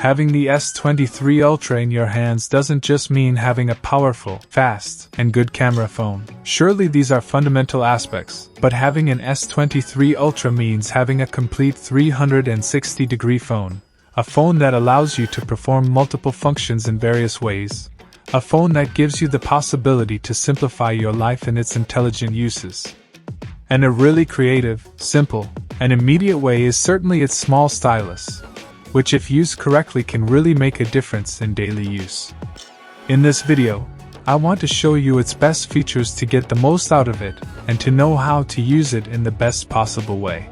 Having the S23 Ultra in your hands doesn't just mean having a powerful, fast, and good camera phone. Surely these are fundamental aspects, but having an S23 Ultra means having a complete 360-degree phone. A phone that allows you to perform multiple functions in various ways. A phone that gives you the possibility to simplify your life in its intelligent uses. And a really creative, simple, and immediate way is certainly its small stylus, which if used correctly can really make a difference in daily use. In this video, I want to show you its best features to get the most out of it and to know how to use it in the best possible way.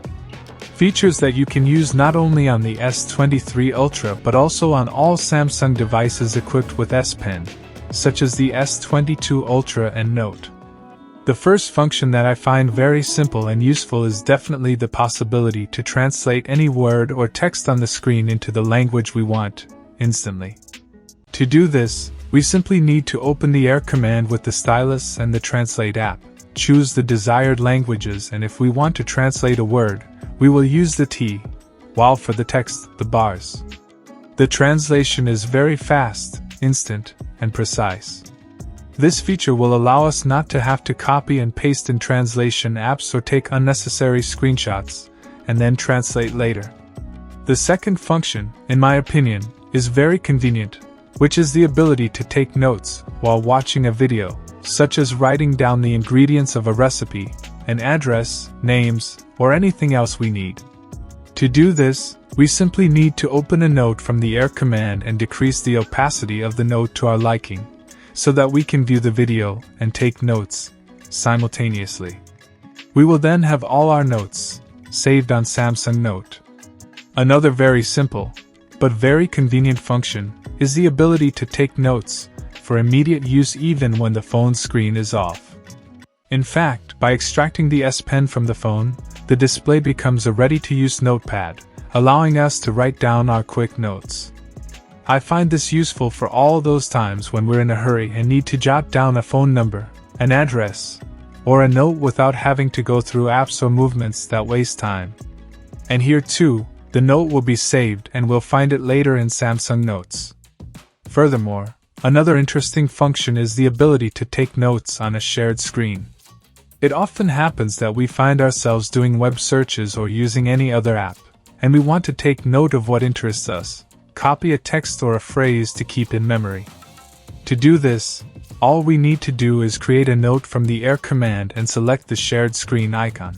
Features that you can use not only on the S23 Ultra but also on all Samsung devices equipped with S Pen, such as the S22 Ultra and Note. The first function that I find very simple and useful is definitely the possibility to translate any word or text on the screen into the language we want, instantly. To do this, we simply need to open the Air command with the stylus and the Translate app, choose the desired languages, and if we want to translate a word, we will use the T, while for the text, the bars. The translation is very fast, instant, and precise. This feature will allow us not to have to copy and paste in translation apps or take unnecessary screenshots, and then translate later. The second function, in my opinion, is very convenient, which is the ability to take notes while watching a video, such as writing down the ingredients of a recipe, an address, names, or anything else we need. To do this, we simply need to open a note from the Air command and decrease the opacity of the note to our liking, so that we can view the video and take notes simultaneously. We will then have all our notes saved on Samsung Note. Another very simple, but very convenient function is the ability to take notes for immediate use even when the phone screen is off. In fact, by extracting the S Pen from the phone, the display becomes a ready-to-use notepad, allowing us to write down our quick notes. I find this useful for all those times when we're in a hurry and need to jot down a phone number, an address, or a note without having to go through apps or movements that waste time. And here too, the note will be saved and we'll find it later in Samsung Notes. Furthermore, another interesting function is the ability to take notes on a shared screen. It often happens that we find ourselves doing web searches or using any other app, and we want to take note of what interests us. Copy a text or a phrase to keep in memory. To do this, all we need to do is create a note from the Air command and select the shared screen icon.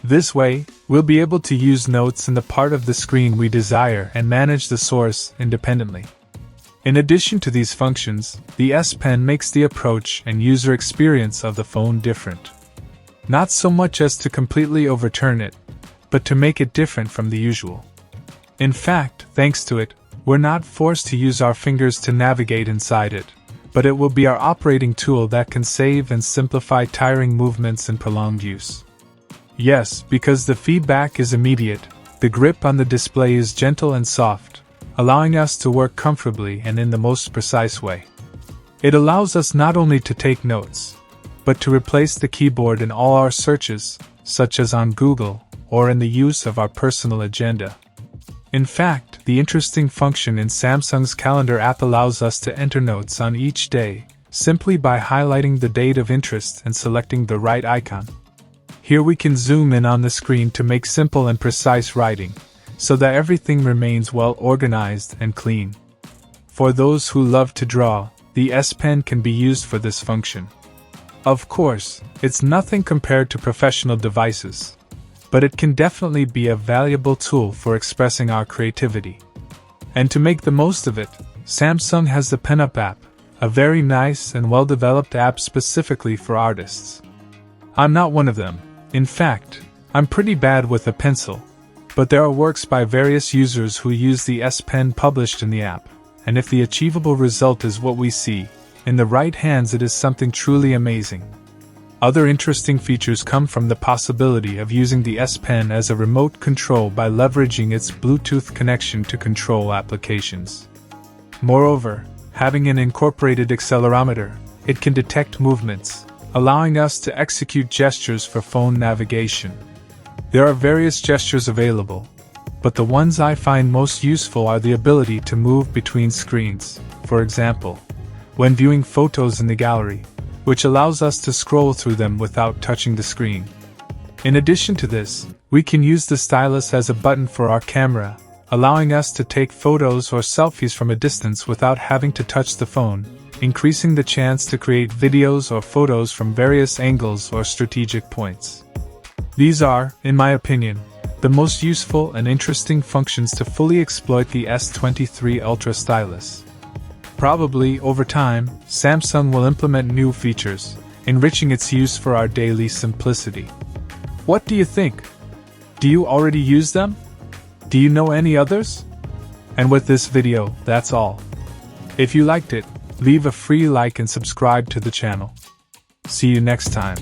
This way, we'll be able to use notes in the part of the screen we desire and manage the source independently. In addition to these functions, the S Pen makes the approach and user experience of the phone different. Not so much as to completely overturn it, but to make it different from the usual. In fact, thanks to it, we're not forced to use our fingers to navigate inside it, but it will be our operating tool that can save and simplify tiring movements and prolonged use. Yes, because the feedback is immediate, the grip on the display is gentle and soft, allowing us to work comfortably and in the most precise way. It allows us not only to take notes, but to replace the keyboard in all our searches, such as on Google, or in the use of our personal agenda. In fact, the interesting function in Samsung's Calendar app allows us to enter notes on each day, simply by highlighting the date of interest and selecting the right icon. Here we can zoom in on the screen to make simple and precise writing, so that everything remains well organized and clean. For those who love to draw, the S Pen can be used for this function. Of course, it's nothing compared to professional devices, but it can definitely be a valuable tool for expressing our creativity. And to make the most of it, Samsung has the PENUP app, a very nice and well-developed app specifically for artists. I'm not one of them. In fact, I'm pretty bad with a pencil, but there are works by various users who use the S Pen published in the app, and if the achievable result is what we see, in the right hands it is something truly amazing. Other interesting features come from the possibility of using the S Pen as a remote control by leveraging its Bluetooth connection to control applications. Moreover, having an incorporated accelerometer, it can detect movements, allowing us to execute gestures for phone navigation. There are various gestures available, but the ones I find most useful are the ability to move between screens, for example, when viewing photos in the gallery, which allows us to scroll through them without touching the screen. In addition to this, we can use the stylus as a button for our camera, allowing us to take photos or selfies from a distance without having to touch the phone, increasing the chance to create videos or photos from various angles or strategic points. These are, in my opinion, the most useful and interesting functions to fully exploit the S23 Ultra stylus. Probably, over time, Samsung will implement new features, enriching its use for our daily simplicity. What do you think? Do you already use them? Do you know any others? And with this video, that's all. If you liked it, leave a free like and subscribe to the channel. See you next time.